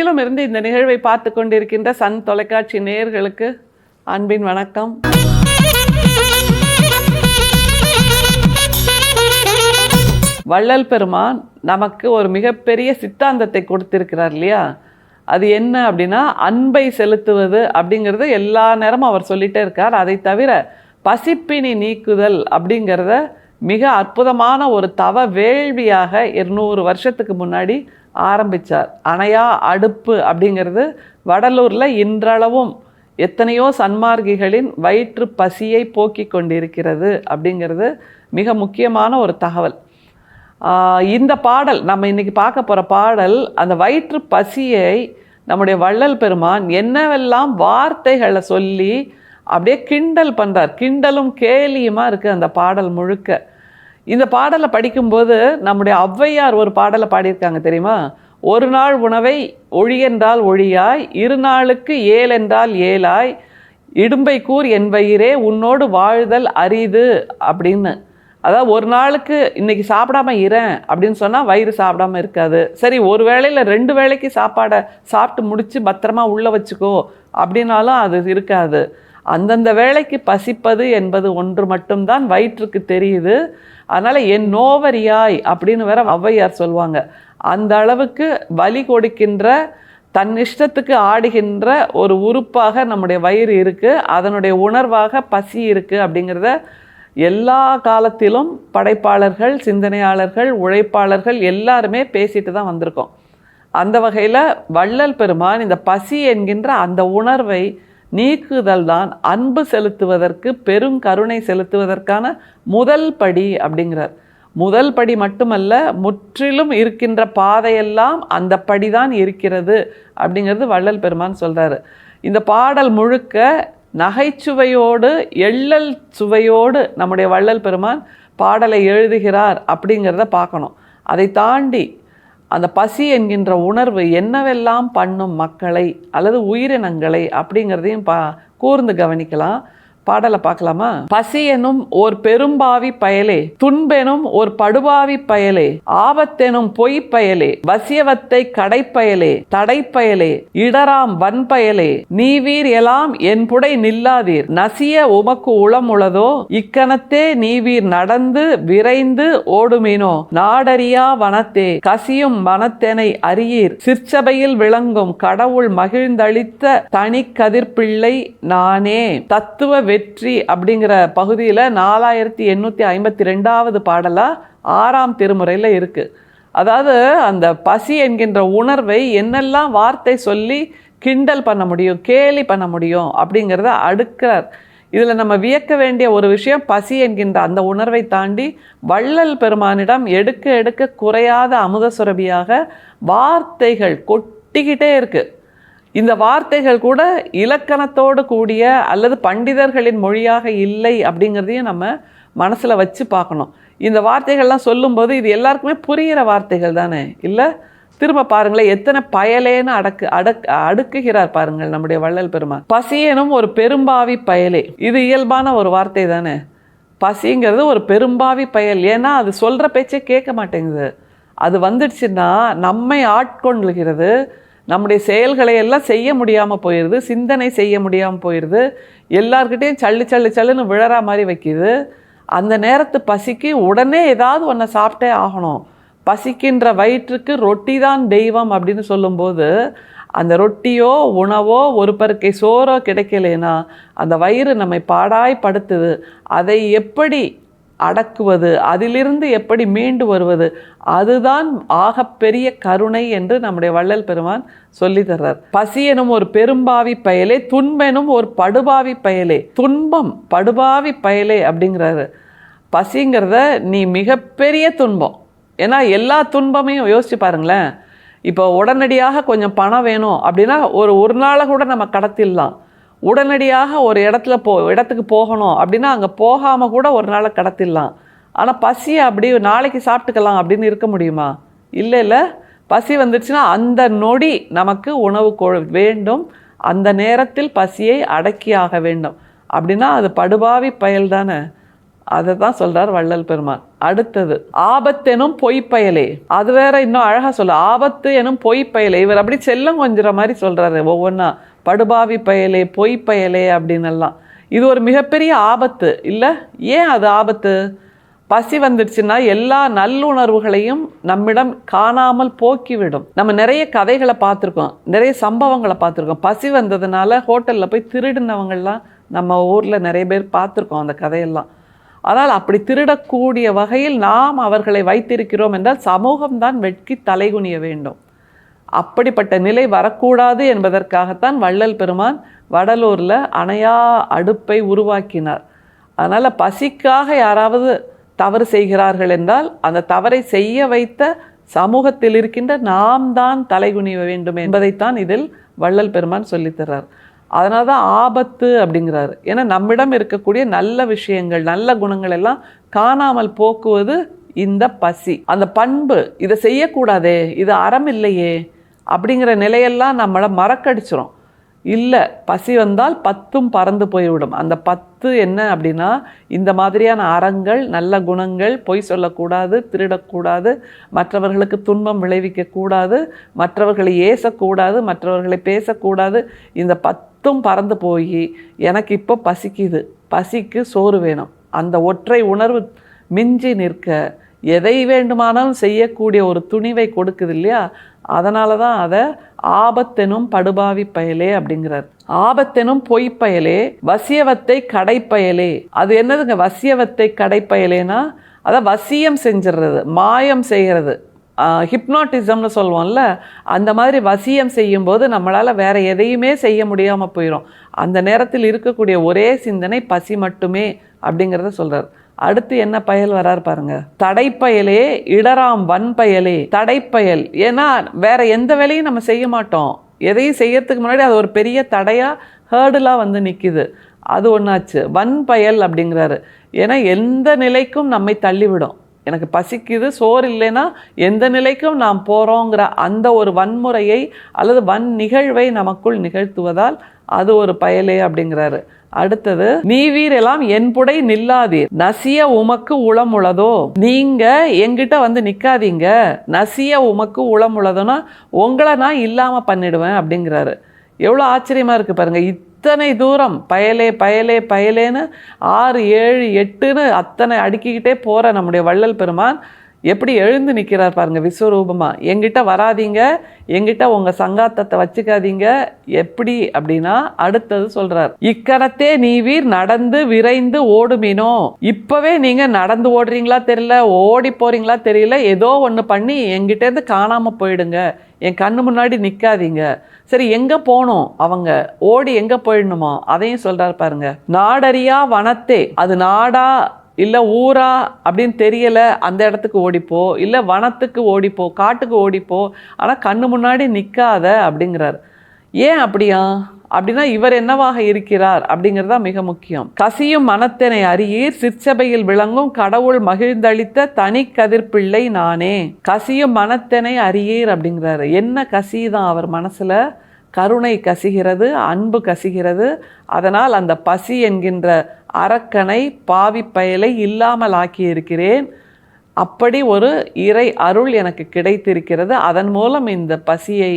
உலகெங்கிலும் இருந்து இந்த நிகழ்வை பார்த்து கொண்டிருக்கின்ற சன் தொலைக்காட்சி நேயர்களுக்கு அன்பின் வணக்கம். வள்ளல் பெருமான் நமக்கு ஒரு மிகப்பெரிய சித்தாந்தத்தை கொடுத்திருக்கிறார் இல்லையா? அது என்ன அப்படின்னா, அன்பை செலுத்துவது அப்படிங்கிறது எல்லா நேரமும் அவர் சொல்லிகிட்டே இருக்கார். அதை தவிர பசிப்பினி நீக்குதல் அப்படிங்கிறத மிக அற்புதமான ஒரு தவ வேள்வியாக 200 வருஷத்துக்கு முன்னாடி ஆரம்பித்தார். அணையா அடுப்பு அப்படிங்கிறது வடலூரில் இன்றளவும் எத்தனையோ சன்மார்க்கிகளின் வயிற்று பசியை போக்கி கொண்டிருக்கிறது அப்படிங்கிறது மிக முக்கியமான ஒரு தகவல். இந்த பாடல் நம்ம இன்றைக்கி பார்க்க போகிற பாடல், அந்த வயிற்று பசியை நம்முடைய வள்ளல் பெருமான் என்னவெல்லாம் வார்த்தைகளை சொல்லி அப்படியே கிண்டல் பண்ணுறார். கிண்டலும் கேலியுமா இருக்குது அந்த பாடல் முழுக்க. இந்த பாடலை படிக்கும்போது நம்முடைய ஔவையார் ஒரு பாடலை பாடியிருக்காங்க தெரியுமா? ஒரு நாள் உணவை ஒழியென்றால் ஒழியாய், 2 நாளுக்கு ஏழென்றால் ஏழாய், இடும்பை கூர் என் வயிறே உன்னோடு வாழ்தல் அரிது அப்படின்னு. அதாவது ஒரு நாளுக்கு இன்றைக்கி சாப்பிடாம இரேன் அப்படின்னு சொன்னால் வயிறு சாப்பிடாம இருக்காது. சரி, ஒரு வேளையில் 2 வேளைக்கு சாப்பாடை சாப்பிட்டு முடித்து பத்திரமா உள்ளே வச்சுக்கோ அப்படின்னாலும் அது இருக்காது. அந்தந்த வேளைக்கு பசிப்பது என்பது ஒன்று மட்டும்தான் வயிற்றுக்கு தெரியுது. அதனால் என் நோவரியாய் அப்படின்னு வேற ஔவையார் சொல்லுவாங்க. அந்த அளவுக்கு வலி கொடுக்கின்ற, தன் இஷ்டத்துக்கு ஆடுகின்ற ஒரு உறுப்பாக நம்முடைய வயிறு இருக்குது. அதனுடைய உணர்வாக பசி இருக்குது அப்படிங்கிறத எல்லா காலத்திலும் படைப்பாளர்கள், சிந்தனையாளர்கள், உழைப்பாளர்கள் எல்லாருமே பேசிட்டு தான் வந்திருக்கோம். அந்த வகையில் வள்ளல் பெருமான் இந்த பசி என்கின்ற அந்த உணர்வை நீக்குதல் தான் அன்பு செலுத்துவதற்கு, பெருங்கருணை செலுத்துவதற்கான முதல் படி அப்படிங்கிறார். முதல் படி மட்டுமல்ல, முற்றிலும் இருக்கின்ற பாதையெல்லாம் அந்த படிதான் இருக்கிறது அப்படிங்கிறது வள்ளல் பெருமான் சொல்கிறாரு. இந்த பாடல் முழுக்க நகைச்சுவையோடு, எள்ளல் சுவையோடு நம்முடைய வள்ளல் பெருமான் பாடலை எழுதுகிறார் அப்படிங்கிறத பார்க்கணும். அதை தாண்டி அந்த பசி என்கின்ற உணர்வு என்னவெல்லாம் பண்ணும் மக்களை அல்லது உயிரினங்களை அப்படிங்கிறதையும் கூர்ந்து கவனிக்கலாம். பாடலை பார்க்கலாமா? பசி எனும் ஓர் பெரும்பாவி பயலே, துன்பெனும் ஓர் படுபாவி பயலே, ஆபத்தெனும் பொய்ப்பயலே, வசியவத்தை கடைப்பயலே, தடைப்பயலே, இடராம் வன்பயலே, நீவீர் எலாம் என் புடை நில்லாதீர், நசிய உமக்கு உளமுளதோ, இக்கணத்தே நீவீர் நடந்து விரைந்து ஓடுமீனோ, நாடறியா வனத்தே கசியும் வனத்தெனை அறியீர், சிற்சபையில் விளங்கும் கடவுள் மகிழ்ந்தளித்த தனி கதிர்பிள்ளை நானே. தத்துவ வெற்றி அப்படிங்கிற பகுதியில் 4852வது பாடலாக 6ஆம் திருமுறையில் இருக்குது. அதாவது அந்த பசி என்கின்ற உணர்வை என்னெல்லாம் வார்த்தை சொல்லி கிண்டல் பண்ண முடியும், கேலி பண்ண முடியும் அப்படிங்கிறத அடுக்கிறார். இதில் நம்ம வியக்க வேண்டிய ஒரு விஷயம், பசி என்கின்ற அந்த உணர்வை தாண்டி வள்ளல் பெருமானிடம் எடுக்க எடுக்க குறையாத அமுத சுரபியாக வார்த்தைகள் கொட்டிக்கிட்டே இருக்குது. இந்த வார்த்தைகள் கூட இலக்கணத்தோடு கூடிய அல்லது பண்டிதர்களின் மொழியாக இல்லை அப்படிங்கிறதையும் நம்ம மனசில் வச்சு பார்க்கணும். இந்த வார்த்தைகள்லாம் சொல்லும்போது இது எல்லாருக்குமே புரிகிற வார்த்தைகள் தானே? இல்லை, திரும்ப பாருங்களேன், எத்தனை பயலேன்னு அடுக்குகிறார் பாருங்கள் நம்முடைய வள்ளல் பெருமான். பசியனும் ஒரு பெரும்பாவி பயலே, இது இயல்பான ஒரு வார்த்தை தானே. பசிங்கிறது ஒரு பெரும்பாவி பயல். ஏன்னா அது சொல்கிற பேச்சே கேட்க மாட்டேங்குது. அது வந்துடுச்சுன்னா நம்மை ஆட்கொள்ளுகிறது, நம்முடைய செயல்களை எல்லாம் செய்ய முடியாமல் போயிடுது, சிந்தனை செய்ய முடியாமல் போயிடுது, எல்லார்கிட்டையும் சல்லுன்னு விழற மாதிரி வைக்கிது. அந்த நேரத்து பசிக்கு உடனே ஏதாவது ஒன்றை சாப்பிட்டே ஆகணும். பசிக்கின்ற வயிற்றுக்கு ரொட்டி தான் தெய்வம் அப்படின்னு சொல்லும்போது, அந்த ரொட்டியோ உணவோ ஒரு பருக்கை சோறோ கிடைக்கலைன்னா அந்த வயிறு நம்மை பாடாய்படுத்துது. அதை எப்படி அடக்குவது, அதிலிருந்து எப்படி மீண்டு வருவது, அதுதான் ஆகப்பெரிய கருணை என்று நம்முடைய வள்ளல் பெருமான் சொல்லி தர்றார். பசி எனும் ஒரு பெரும்பாவி பயலே, துன்பெனும் ஒரு படுபாவி பயலே. துன்பம் படுபாவி பயலே அப்படிங்கிறாரு. பசிங்கிறத நீ மிகப்பெரிய துன்பம். ஏன்னா எல்லா துன்பமையும் யோசிச்சு பாருங்களேன். இப்போ உடனடியாக கொஞ்சம் பணம் வேணும் அப்படின்னா ஒரு நாளை கூட நம்ம கடத்திடலாம். உடனடியாக ஒரு இடத்துக்கு போகணும் அப்படின்னா அங்கே போகாமல் கூட ஒரு நாளை கடத்திடலாம். ஆனால் பசியை அப்படி நாளைக்கு சாப்பிட்டுக்கலாம் அப்படின்னு இருக்க முடியுமா? இல்லை. பசி வந்துடுச்சுன்னா அந்த நொடி நமக்கு உணவு வேண்டும். அந்த நேரத்தில் பசியை அடக்கியாக வேண்டும். அப்படின்னா அது படுபாவி பயல் தானே. அதை தான் சொல்றார் வள்ளல் பெருமான். அடுத்தது ஆபத்தெனும் பொய்ப்பயலே, அது வேற இன்னும் அழகா சொல்ல, ஆபத்து எனும் பொய்ப்பயலே. இவர் அப்படி செல்லம் கொஞ்சிற மாதிரி சொல்றாரு ஒவ்வொன்றா, படுபாவி பயலே, பொய்ப்பயலே அப்படின்னு எல்லாம். இது ஒரு மிகப்பெரிய ஆபத்து இல்லை? ஏன் அது ஆபத்து? பசி வந்துடுச்சுன்னா எல்லா நல்லுணர்வுகளையும் நம்மிடம் காணாமல் போக்கிவிடும். நம்ம நிறைய கதைகளை பார்த்துருக்கோம், நிறைய சம்பவங்களை பார்த்துருக்கோம். பசி வந்ததுனால ஹோட்டலில் போய் திருடினவங்கள்லாம் நம்ம ஊரில் நிறைய பேர் பார்த்துருக்கோம் அந்த கதையெல்லாம். ஆனால் அப்படி திருடக்கூடிய வகையில் நாம் அவர்களை வைத்திருக்கிறோம் என்றால் சமூகம்தான் வெட்கி தலைகுனிய வேண்டும். அப்படிப்பட்ட நிலை வரக்கூடாது என்பதற்காகத்தான் வள்ளல் பெருமான் வடலூரில் அணையா அடுப்பை உருவாக்கினார். அதனால் பசிக்காக யாராவது தவறு செய்கிறார்கள் என்றால் அந்த தவறை செய்ய வைத்த சமூகத்தில் இருக்கின்ற நாம் தான் தலைகுனிய வேண்டும் என்பதைத்தான் இதில் வள்ளல் பெருமான் சொல்லித்தர்றார். அதனால தான் ஆபத்து அப்படிங்கிறாரு. ஏன்னா நம்மிடம் இருக்கக்கூடிய நல்ல விஷயங்கள், நல்ல குணங்கள் எல்லாம் காணாமல் போக்குவது இந்த பசி. அந்த பண்பு, இதை செய்யக்கூடாதே, இது அறம் இல்லையே அப்படிங்கிற நிலையெல்லாம் நம்மளை மறக்கடிச்சிரும். இல்லை, பசி வந்தால் 10ம் பறந்து போய்விடும். அந்த 10 என்ன அப்படின்னா, இந்த மாதிரியான அறங்கள், நல்ல குணங்கள், பொய் சொல்லக்கூடாது, திருடக்கூடாது, மற்றவர்களுக்கு துன்பம் விளைவிக்கக்கூடாது, மற்றவர்களை ஏசக்கூடாது, மற்றவர்களை பேசக்கூடாது. இந்த 10ம் பறந்து போய் எனக்கு இப்போ பசிக்குது, பசிக்கு சோறு வேணும், அந்த ஒற்றை உணர்வு மிஞ்சி நிற்க எதை வேண்டுமானாலும் செய்யக்கூடிய ஒரு துணிவை கொடுக்குது இல்லையா? அதனால தான் அதை ஆபத்தெனும் படுபாவி பயலே அப்படிங்கிறார். ஆபத்தெனும் பொய்ப்பயலே, வசியவத்தை கடைப்பயலே. அது என்னதுங்க வசியவத்தை கடைப்பயலேனா? அதை வசியம் செஞ்சிடுறது, மாயம் செய்கிறது, ஹிப்னாட்டிசம்னு சொல்லுவோம்ல, அந்த மாதிரி வசியம் செய்யும்போது நம்மளால் வேற எதையுமே செய்ய முடியாமல் போயிடும். அந்த நேரத்தில் இருக்கக்கூடிய ஒரே சிந்தனை பசி மட்டுமே அப்படிங்கிறத சொல்கிறார். அடுத்து என்ன பயல் வரார் பாருங்க, தடைப்பயலே இடராம் வன்பயலே. தடைப்பயல், ஏன்னா வேற எந்த வேலையும் நம்ம செய்ய மாட்டோம், எதையும் செய்யறதுக்கு முன்னாடி அது ஒரு பெரிய தடையாக ஹேர்டலாக வந்து நிற்கிது, அது ஒன்றாச்சு. வன்பயல் அப்படிங்கிறாரு, ஏன்னா எந்த நிலைக்கும் நம்மை தள்ளிவிடும். எனக்கு பசிக்குது, சோறு இல்லைன்னா எந்த நிலைக்கும் நாம் போகிறோங்கிற அந்த ஒரு வன்முறையை அல்லது நிகழ்வை நமக்குள் நிகழ்த்துவதால் அது ஒரு பயலே அப்படிங்கிறாரு. அடுத்தது, நீவீர் எல்லாம் என்புடை நில்லாதீர், நசிய உமக்கு உளமுளதோ. நீங்க என்கிட்ட வந்து நிக்காதீங்க, நசிய உமக்கு உளமுளதோன்னா உங்களை நான் இல்லாம பண்ணிடுவேன் அப்படிங்கிறாரு. எவ்வளோ ஆச்சரியமா இருக்கு பாருங்க. இத்தனை தூரம் பயலே பயலே பயலேன்னு 6, 7, 8ன்னு அத்தனை அடுக்கிக்கிட்டே போற நம்முடைய வள்ளல் பெருமான் எப்படி எழுந்து நிற்கிறார் பாருங்க விஸ்வரூபமா. என்கிட்ட வராதிங்க, என்கிட்ட உங்க சங்காத்தத்தை வச்சுக்காதீங்க. எப்படி அப்படின்னா அடுத்தது சொல்றார், இக்கணத்தே நீவீர் நடந்து விரைந்து ஓடுமினோ. இப்பவே நீங்க நடந்து ஓடுறீங்களா தெரியல, ஓடி போறீங்களா தெரியல, ஏதோ ஒன்று பண்ணி என்கிட்டேருந்து காணாம போயிடுங்க, என் கண்ணு முன்னாடி நிற்காதீங்க. சரி, எங்க போகணும்? அவங்க ஓடி எங்க போயிடணுமோ அதையும் சொல்றார் பாருங்க. நாடறியா வனத்தே, அது நாடா இல்லை ஊரா அப்படின்னு தெரியலை, அந்த இடத்துக்கு ஓடிப்போ, இல்லை வனத்துக்கு ஓடிப்போ, காட்டுக்கு ஓடிப்போ, ஆனால் கண்ணு முன்னாடி நிற்காத அப்படிங்கிறார். ஏன் அப்படியா அப்படின்னா இவர் என்னவாக இருக்கிறார் அப்படிங்கிறதா மிக முக்கியம். கசியும் மனத்தினை அறியீர், சிற்சபையில் விளங்கும் கடவுள் மகிழ்ந்தளித்த தனி கதிர்பிள்ளை நானே. கசியும் மனத்தினை அறியீர் அப்படிங்கிறாரு. என்ன கசிதான் அவர் மனசுல? கருணை கசிகிறது, அன்பு கசிகிறது. அதனால் அந்த பசி என்கின்ற அரக்கனை, பாவி பயலை இல்லாமல் ஆக்கியிருக்கிறேன். அப்படி ஒரு இறை அருள் எனக்கு கிடைத்திருக்கிறது. அதன் மூலம் இந்த பசியை,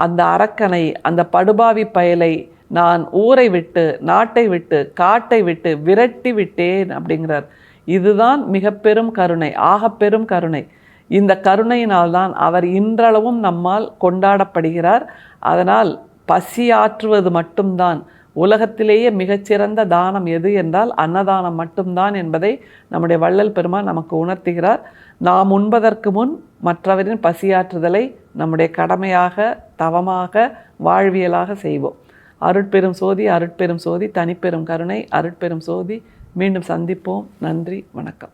அந்த அரக்கனை, அந்த படுபாவி பயலை நான் ஊரை விட்டு, நாட்டை விட்டு, காட்டை விட்டு விரட்டி விட்டேன் அப்படிங்கிறார். இதுதான் மிக பெரும் கருணை, ஆகப்பெரும் கருணை. இந்த கருணையினால்தான் அவர் இன்றளவும் நம்மால் கொண்டாடப்படுகிறார். அதனால் பசியாற்றுவது மட்டும்தான் உலகத்திலேயே மிகச்சிறந்த தானம் எது என்றால் அன்னதானம் மட்டும்தான் என்பதை நம்முடைய வள்ளல் பெருமான் நமக்கு உணர்த்துகிறார். நாம் உண்பதற்கு முன் மற்றவரின் பசியாற்றுதலை நம்முடைய கடமையாக, தவமாக, வாழ்வியலாக செய்வோம். அருட்பெரும் சோதி, அருட்பெரும் சோதி, தனிப்பெரும் கருணை, அருட்பெரும் சோதி. மீண்டும் சந்திப்போம். நன்றி, வணக்கம்.